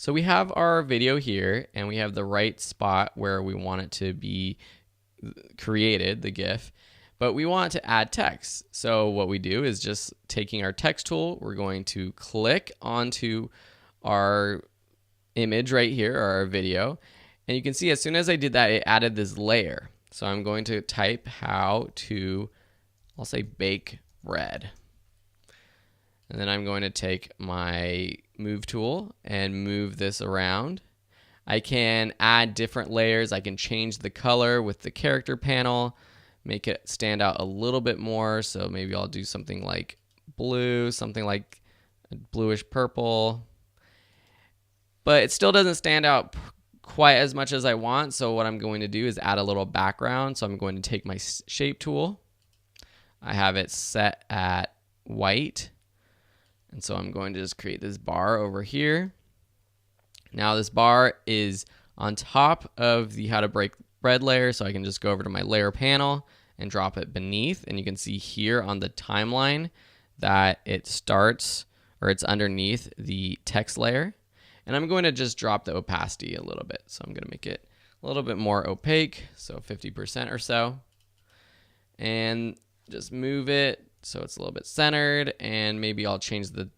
So we have our video here, and we have the right spot where we want it to be created, the GIF, but we want to add text. So what we do is just taking our text tool, we're going to click onto our image right here, or our video, and you can see as soon as I did that, it added this layer. So I'm going to type how to, I'll say bake bread. And then I'm going to take my move tool and move this around. I can add different layers. I can change the color with the character panel, make it stand out a little bit more. So maybe I'll do something like blue, something like bluish purple. But it still doesn't stand out quite as much as I want. So what I'm going to do is add a little background. So I'm going to take my shape tool. I have it set at white. And so I'm going to just create this bar over here. Now this bar is on top of the how to break bread layer, so I can just go over to my layer panel and drop it beneath. And you can see here on the timeline that it starts, or it's underneath the text layer. And I'm going to just drop the opacity a little bit. So I'm going to make it a little bit more opaque, so 50% or so. And just move it so it's a little bit centered, and maybe I'll change the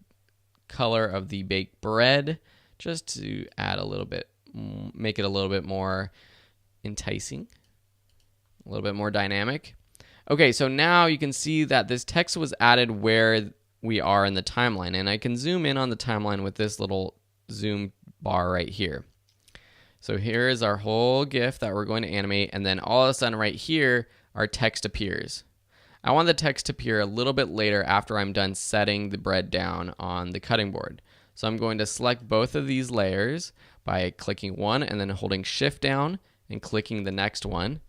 color of the baked bread just to add a little bit, make it a little bit more enticing, a little bit more dynamic. Okay, so now you can see that this text was added where we are in the timeline, and I can zoom in on the timeline with this little zoom bar right here. So here is our whole GIF that we're going to animate, and then all of a sudden right here, our text appears. I want the text to appear a little bit later after I'm done setting the bread down on the cutting board. So I'm going to select both of these layers by clicking one and then holding shift down and clicking the next one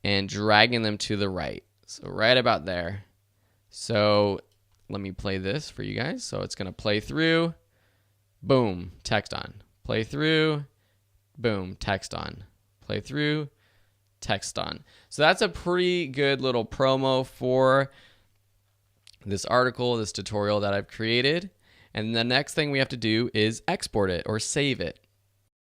and dragging them to the right. So right about there. So let me play this for you guys. So it's going to play through, boom, text on. Play through, boom, text on. Play through, text on. So that's a pretty good little promo for this article, this tutorial that I've created. And the next thing we have to do is export it or save it.